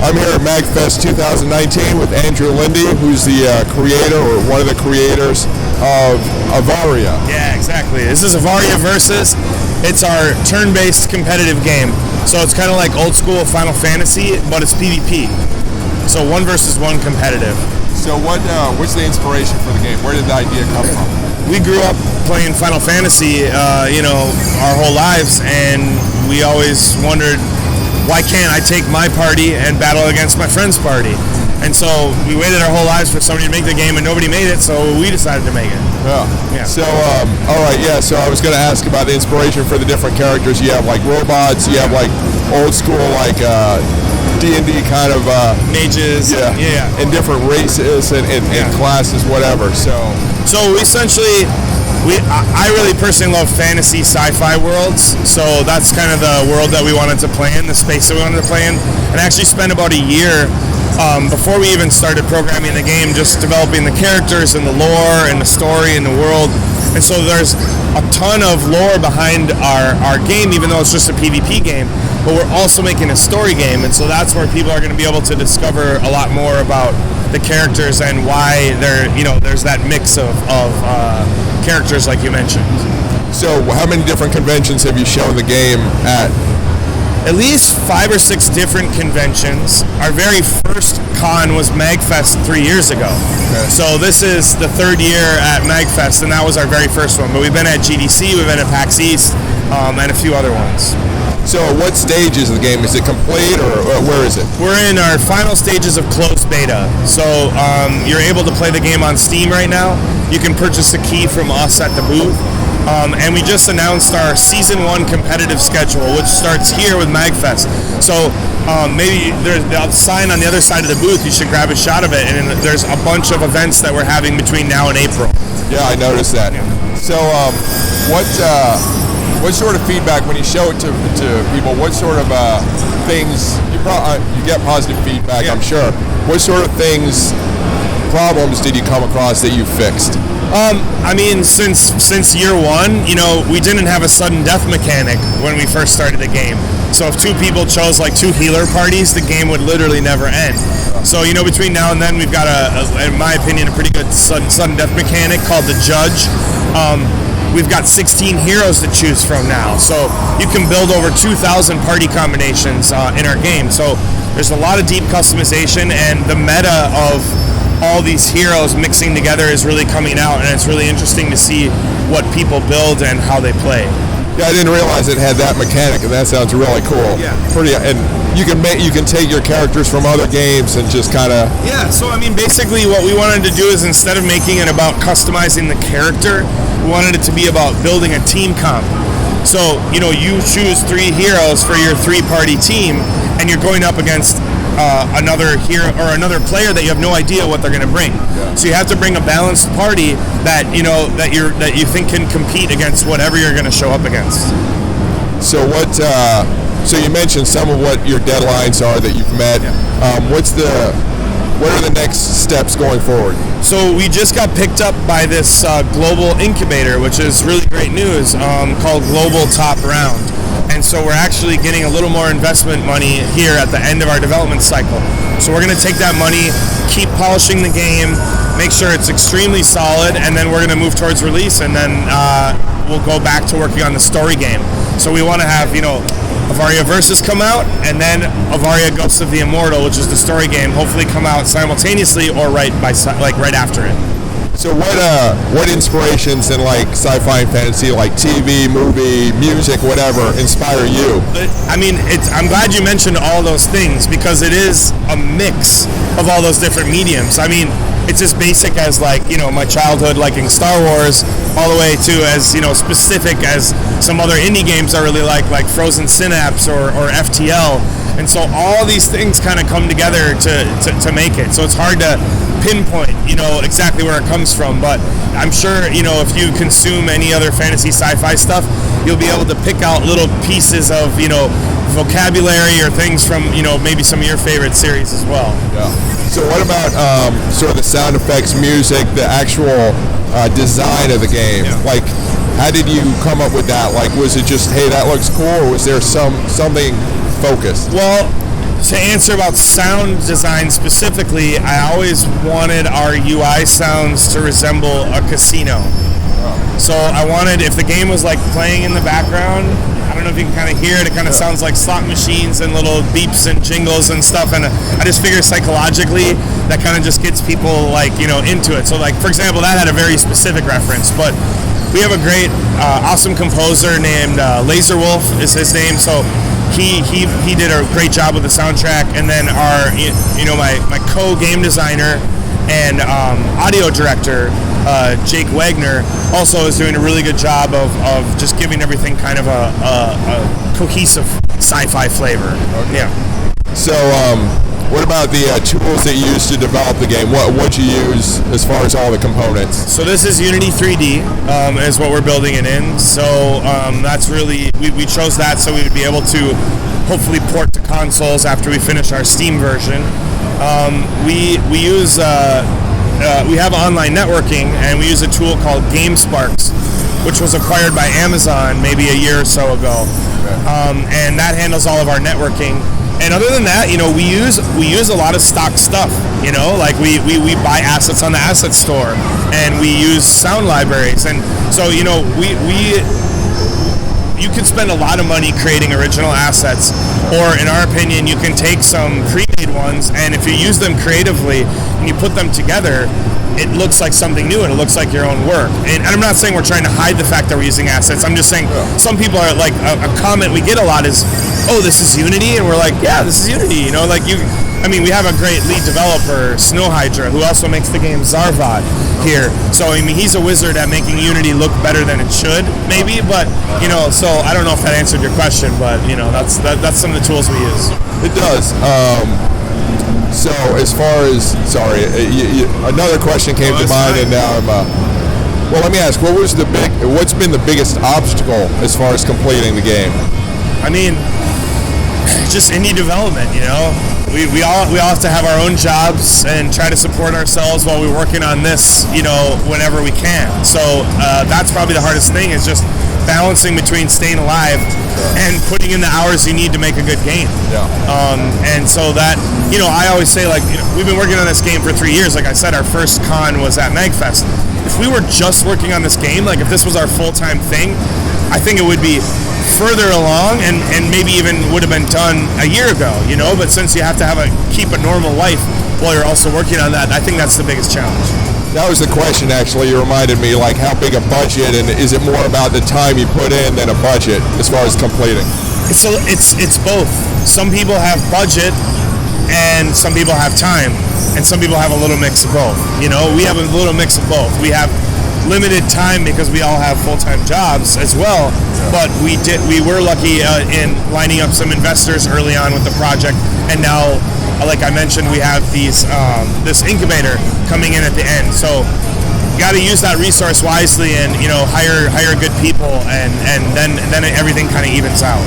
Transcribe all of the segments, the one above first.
I'm here at MagFest 2019 with Andrew Lindy, who's the creator or one of the creators of Avaria. Yeah, exactly. This is Avaria Versus. It's our turn-based competitive game. So it's kind of like old school Final Fantasy, but it's PvP. So 1 versus 1 competitive. So what's the inspiration for the game? Where did the idea come from? We grew up playing Final Fantasy, our whole lives, and we always wondered, why can't I take my party and battle against my friend's party? And so we waited our whole lives for somebody to make the game, and nobody made it, so we decided to make it. Yeah. So, all right, yeah, so I was going to ask about the inspiration for the different characters. You have, like, robots, you have, like, old school, like, D&D kind of... mages. Yeah. And different races and classes, whatever, so... So, essentially... I really personally love fantasy sci-fi worlds, so that's kind of the world that we wanted to play in, the space that we wanted to play in, and actually spent about a year before we even started programming the game, just developing the characters and the lore and the story and the world. And so there's a ton of lore behind our game, even though it's just a PvP game, but we're also making a story game, and so that's where people are going to be able to discover a lot more about the characters and why there's that mix of characters like you mentioned. So how many different conventions have you shown the game at? At least 5 or 6 different conventions. Our very first con was MagFest 3 years ago. Okay. So this is the 3rd year at MagFest, and that was our very first one. But we've been at GDC, we've been at PAX East, and a few other ones. So what stage is the game? Is it complete, or where is it? We're in our final stages of closed beta. So you're able to play the game on Steam right now. You can purchase a key from us at the booth. And we just announced our Season 1 competitive schedule, which starts here with MagFest. So maybe there's a sign on the other side of the booth. You should grab a shot of it. And there's a bunch of events that we're having between now and April. Yeah, I noticed that. Yeah. So what sort of feedback when you show it to people? What sort of things you get positive feedback? Yeah. I'm sure. What sort of problems did you come across that you fixed? Since year one, we didn't have a sudden death mechanic when we first started the game. So if 2 people chose like 2 healer parties, the game would literally never end. So between now and then, we've got in my opinion, a pretty good sudden death mechanic called the Judge. We've got 16 heroes to choose from now, so you can build over 2,000 party combinations in our game. So there's a lot of deep customization, and the meta of all these heroes mixing together is really coming out, and it's really interesting to see what people build and how they play. Yeah, I didn't realize it had that mechanic, and that sounds really cool. Yeah. Pretty, and you can take your characters from other games and just kind of... Yeah, so basically what we wanted to do is, instead of making it about customizing the character, we wanted it to be about building a team comp. So, you choose 3 heroes for your 3-party team, and you're going up against another hero or another player that you have no idea what they're going to bring. Yeah. So you have to bring a balanced party that that you think can compete against whatever you're going to show up against. So so you mentioned some of what your deadlines are that you've met. Yeah. What are the next steps going forward? So we just got picked up by this global incubator, which is really great news, called Global Top Round. And so we're actually getting a little more investment money here at the end of our development cycle. So we're going to take that money, keep polishing the game, make sure it's extremely solid, and then we're going to move towards release, and then we'll go back to working on the story game. So we want to have, Avaria Versus come out, and then Avaria Ghosts of the Immortal, which is the story game, hopefully come out simultaneously or right after it. So what inspirations in like sci-fi and fantasy, like TV, movie, music, whatever, inspire you? I'm glad you mentioned all those things, because it is a mix of all those different mediums. It's as basic as my childhood liking Star Wars, all the way to as specific as some other indie games I really like Frozen Synapse or FTL. And so all these things kind of come together to make it. So it's hard to pinpoint, exactly where it comes from. But I'm sure, if you consume any other fantasy sci-fi stuff, you'll be able to pick out little pieces of, vocabulary or things from, maybe some of your favorite series as well. Yeah. So what about sort of the sound effects, music, the actual design of the game? Yeah. How did you come up with that? Was it just, hey, that looks cool, or was there something focused? Well, To answer about sound design specifically, I always wanted our UI sounds to resemble a casino. So I wanted, if the game was like playing in the background, I don't know if you can kind of hear it, it kind of sounds like slot machines and little beeps and jingles and stuff, and I just figure psychologically that kind of just gets people like, you know, into it. So like, for example, that had a very specific reference, but we have a great, awesome composer named Laserwolf is his name, so he did a great job with the soundtrack, and then our, you know, my co-game designer and audio director, Jake Wagner, also is doing a really good job of just giving everything kind of a cohesive sci-fi flavor. Okay. Yeah. So, what about the tools that you use to develop the game? What you use as far as all the components? So this is Unity 3D is what we're building it in. So that's really, we chose that so we would be able to hopefully port to consoles after we finish our Steam version. We use we have online networking, and we use a tool called GameSparks, which was acquired by Amazon maybe a year or so ago, and that handles all of our networking. And other than that, you know, we use a lot of stock stuff. You know, like we buy assets on the asset store, and we use sound libraries, and so you know you can spend a lot of money creating original assets, or in our opinion, you can take some pre-made ones, and if you use them creatively and you put them together, it looks like something new and it looks like your own work. And I'm not saying we're trying to hide the fact that we're using assets. I'm just saying some people are like, a comment we get a lot is, oh, this is Unity? And we're like, yeah, this is Unity. You know, like we have a great lead developer, Snow Hydra, who also makes the game Zarvat here. So, I mean, he's a wizard at making Unity look better than it should, maybe. But, you know, so I don't know if that answered your question, but, you know, that's some of the tools we use. It does. So, as far as, another question came to mind, and now I'm, well, let me ask, what's been the biggest obstacle as far as completing the game? I mean, just indie development, you know. We all have to have our own jobs and try to support ourselves while we're working on this, you know, whenever we can. So that's probably the hardest thing, is just balancing between staying alive and putting in the hours you need to make a good game. Yeah. And so that, you know, I always say, like, you know, we've been working on this game for 3 years. Like I said, our first con was at MagFest. If we were just working on this game, like if this was our full-time thing, I think it would be further along and maybe even would have been done a year ago, you know, but since you have to keep a normal life while you're also working on that, I think that's the biggest challenge. That was the question, actually. You reminded me, like, how big a budget, and is it more about the time you put in than a budget as far as completing? So it's both. Some people have budget and some people have time, and some people have a little mix of both. You know, we have a little mix of both. We have limited time because we all have full-time jobs as well, but we were lucky in lining up some investors early on with the project, and now, like I mentioned, we have this incubator coming in at the end. So you got to use that resource wisely, and you know, hire good people, and then everything kind of evens out.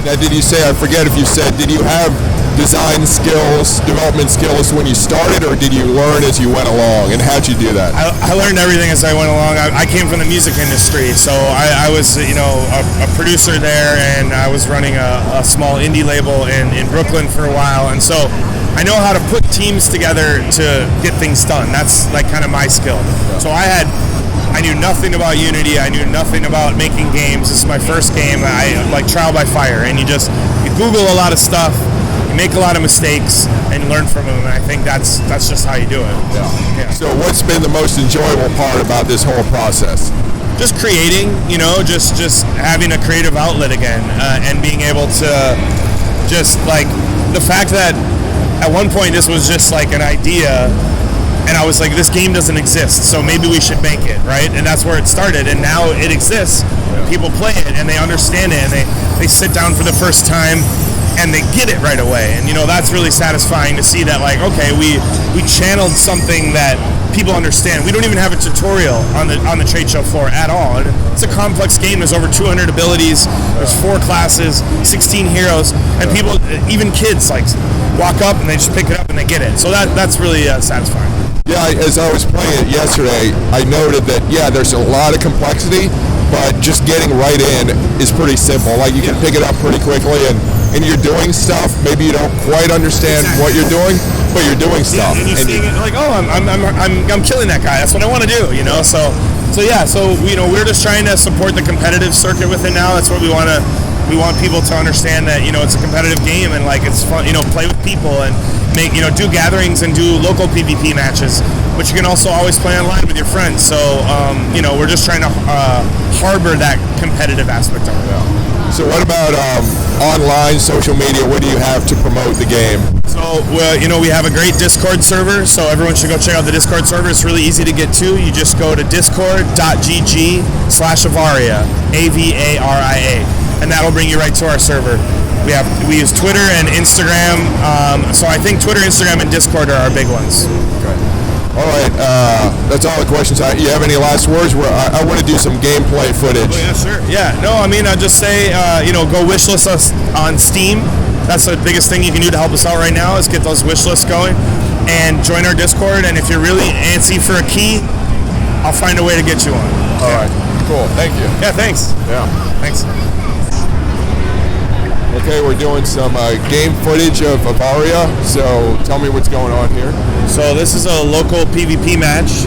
Now, did you say, I forget if you said, did you have design skills, development skills when you started, or did you learn as you went along, and how'd you do that? I learned everything as I went along. I came from the music industry, so I was, you know, a producer there, and I was running a small indie label in Brooklyn for a while, and so I know how to put teams together to get things done. That's like kind of my skill. So I knew nothing about Unity. I knew nothing about making games. This is my first game. I like trial by fire, and you Google a lot of stuff, you make a lot of mistakes, and learn from them. And I think that's just how you do it. Yeah. So what's been the most enjoyable part about this whole process? Just creating, you know, just having a creative outlet again, and being able to just like the fact that at one point this was just like an idea. And I was like, this game doesn't exist, so maybe we should make it, right? And that's where it started, and now it exists. People play it, and they understand it, and they sit down for the first time, and they get it right away. And, you know, that's really satisfying to see that, like, okay, we channeled something that people understand. We don't even have a tutorial on the trade show floor at all. And it's a complex game. There's over 200 abilities. There's 4 classes, 16 heroes, and people, even kids, like, walk up, and they just pick it up, and they get it. So that's really satisfying. Yeah, as I was playing it yesterday, I noted that, yeah, there's a lot of complexity, but just getting right in is pretty simple. Like, you can pick it up pretty quickly, and and you're doing stuff. Maybe you don't quite understand what you're doing, but you're doing stuff. And you're seeing it like, oh, I'm killing that guy. That's what I want to do, you know. So we're just trying to support the competitive circuit with it now. That's what we want to. We want people to understand that, you know, it's a competitive game and like it's fun, you know, play with people and make, you know, do gatherings and do local PvP matches, but you can also always play online with your friends. So, you know, we're just trying to harbor that competitive aspect of it. So what about online social media? What do you have to promote the game? So, you know, we have a great Discord server, so everyone should go check out the Discord server. It's really easy to get to. You just go to discord.gg/Avaria, AVARIA. And that'll bring you right to our server. We use Twitter and Instagram. So I think Twitter, Instagram, and Discord are our big ones. Okay. All right. That's all the questions. You have any last words? I want to do some gameplay footage. Oh, yeah, sure. Yeah. No, I mean, I'll just say, you know, go wishlist us on Steam. That's the biggest thing you can do to help us out right now is get those wish lists going and join our Discord. And if you're really antsy for a key, I'll find a way to get you one. All right. Cool. Thank you. Yeah. Thanks. Yeah. Thanks. Okay, we're doing some game footage of Avaria, so tell me what's going on here. So this is a local PvP match.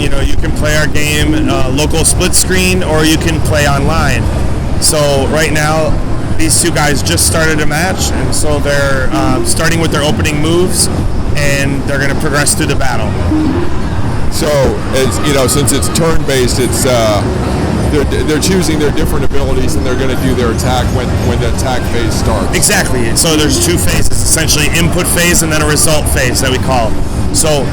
You know, you can play our game local split screen or you can play online. So right now, these two guys just started a match, and so they're starting with their opening moves, and they're going to progress through the battle. So, as you know, since it's turn-based, it's they're choosing their different abilities, and they're going to do their attack when the attack phase starts. Exactly. So there's two phases, essentially input phase and then a result phase that we call. So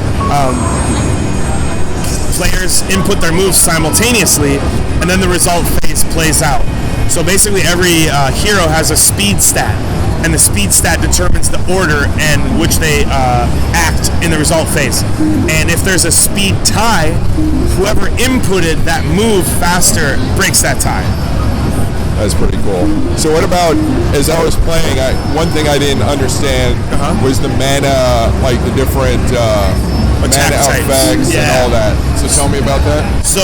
players input their moves simultaneously, and then the result phase plays out. So basically every hero has a speed stat, and the speed stat determines the order in which they act in the result phase. And if there's a speed tie, whoever inputted that move faster breaks that tie. That's pretty cool. So what about, as I was playing, one thing I didn't understand was the mana, like the different mana effects and all that. So tell me about that. So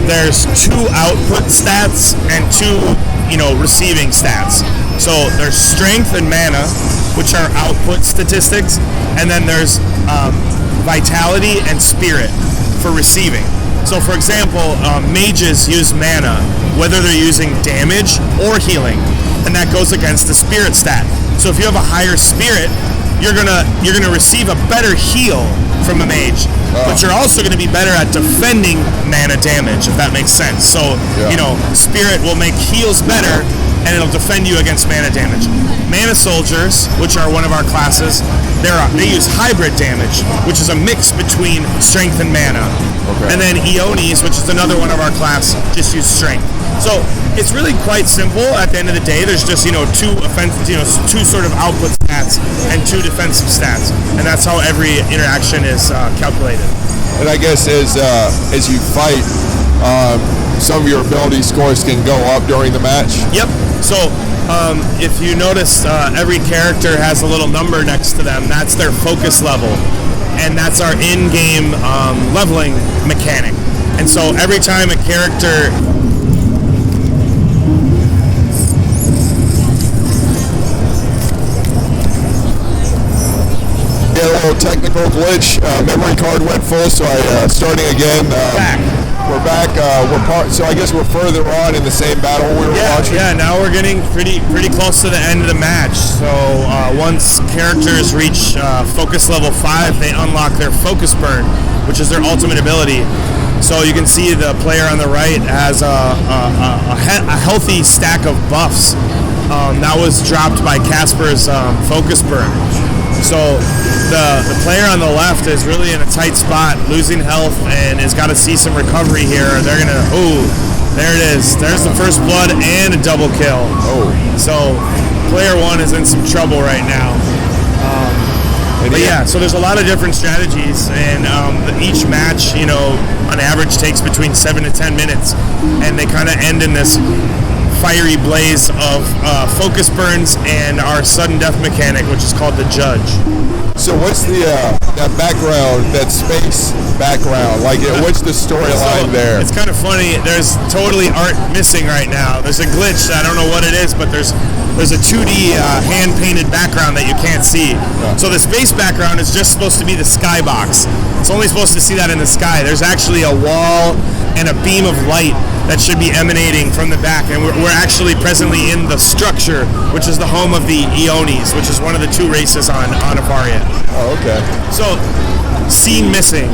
there's two output stats and two, you know, receiving stats. So there's strength and mana, which are output statistics, and then there's vitality and spirit for receiving. So for example, mages use mana, whether they're using damage or healing, and that goes against the spirit stat. So if you have a higher spirit, you're gonna receive a better heal from a mage, but you're also gonna be better at defending mana damage, if that makes sense. So you know, spirit will make heals better, and it'll defend you against mana damage. Mana soldiers, which are one of our classes, they use hybrid damage, which is a mix between strength and mana. Okay. And then Eonis, which is another one of our class, just use strength. So it's really quite simple. At the end of the day, there's just two sort of output stats and two defensive stats, and that's how every interaction is calculated. And I guess as you fight, some of your ability scores can go up during the match. Yep. So if you notice, every character has a little number next to them. That's their focus level, and that's our in-game leveling mechanic. And so every time a character a little technical glitch. Memory card went full, so starting again. We're back. So I guess we're further on in the same battle we were watching. Yeah, now we're getting pretty close to the end of the match. So once characters reach focus level 5, they unlock their focus burn, which is their ultimate ability. So you can see the player on the right has a healthy stack of buffs that was dropped by Casper's focus burn. So the player on the left is really in a tight spot, losing health, and has got to see some recovery here. They're going to, there it is. There's the first blood and a double kill. So player one is in some trouble right now. But yeah, so there's a lot of different strategies, and each match, you know, on average takes between 7 to 10 minutes, and they kind of end in this fiery blaze of focus burns and our sudden death mechanic, which is called the Judge. So what's the that background, that space background? Like, what's the storyline there? It's kind of funny. There's totally art missing right now. There's a glitch. I don't know what it is, but there's there's a 2D hand-painted background that you can't see. So this base background is just supposed to be the skybox. It's only supposed to see that in the sky. There's actually a wall and a beam of light that should be emanating from the back, and we're actually presently in the structure, which is the home of the Eonis, which is one of the 2 races on Evaria. Oh, okay. So, scene missing,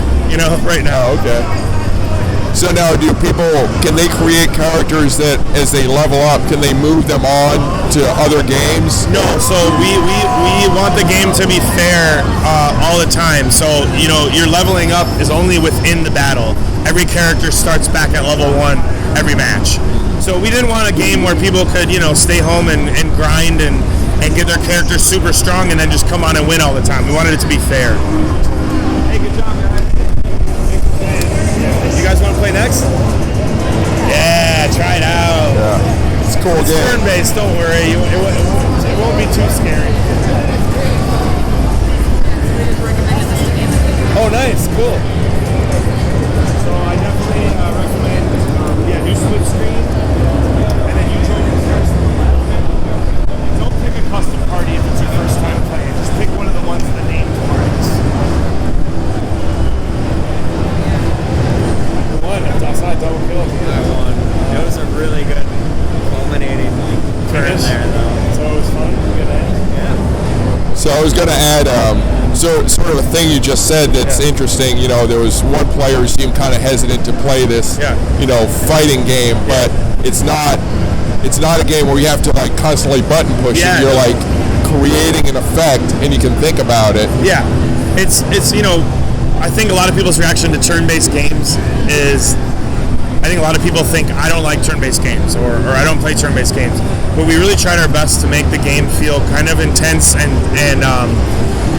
right now. Oh, okay. So now, can they create characters that, as they level up, can they move them on to other games? No, so we want the game to be fair all the time. So, your leveling up is only within the battle. Every character starts back at level 1 every match. So we didn't want a game where people could, stay home and grind and get their characters super strong and then just come on and win all the time. We wanted it to be fair. Hey, good job, guys. You guys want to play next? Yeah, try it out. Yeah, it's a cool it's game. Turn-based, don't worry. It won't be too scary. Oh, nice, cool. So I definitely recommend, do split screen, and then you join your first. Don't pick a custom party if it's your first time playing. Just pick one of the ones that named parties. That's outside double kill. I won. It was a really good culminating turn there, though. So it was fun. Good end. Yeah. So I was going to add, sort of a thing you just said that's interesting. There was one player who seemed kind of hesitant to play this, fighting game, but it's not a game where you have to like constantly button push. Yeah. You're like creating an effect, and you can think about it. Yeah, it's I think a lot of people's reaction to turn-based games is, I think a lot of people think I don't like turn-based games or I don't play turn-based games, but we really tried our best to make the game feel kind of intense and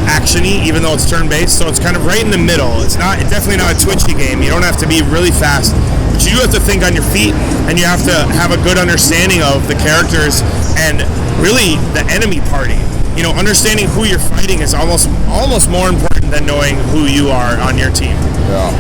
action-y, even though it's turn-based. So it's kind of right in the middle. It's definitely not a twitchy game. You don't have to be really fast, but you do have to think on your feet, and you have to have a good understanding of the characters and really the enemy party. Understanding who you're fighting is almost more important than knowing who you are on your team. Yeah.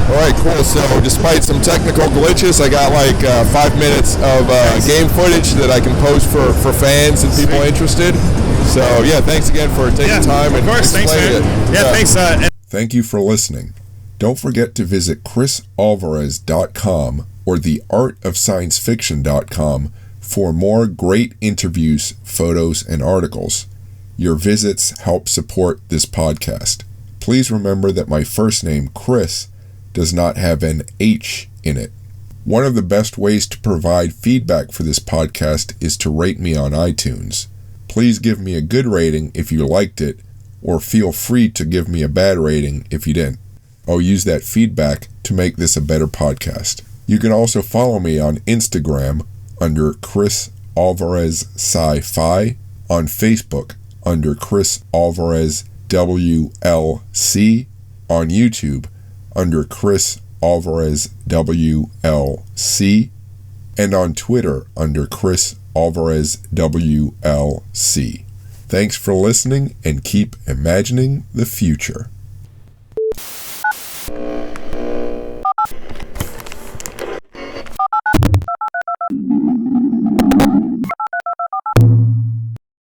All right, cool. So despite some technical glitches, I got like 5 minutes of game footage that I can post for fans and people interested. So yeah, thanks again for taking time and explaining it. Yeah, thanks. Thank you for listening. Don't forget to visit chrisalvarez.com or theartofsciencefiction.com for more great interviews, photos, and articles. Your visits help support this podcast. Please remember that my first name, Chris, does not have an H in it. One of the best ways to provide feedback for this podcast is to rate me on iTunes. Please give me a good rating if you liked it, or feel free to give me a bad rating if you didn't. I'll use that feedback to make this a better podcast. You can also follow me on Instagram under Chris Alvarez Sci-Fi, on Facebook under Chris Alvarez WLC, on YouTube under Chris Alvarez WLC, and on Twitter under Chris Alvarez WLC. Thanks for listening, and keep imagining the future.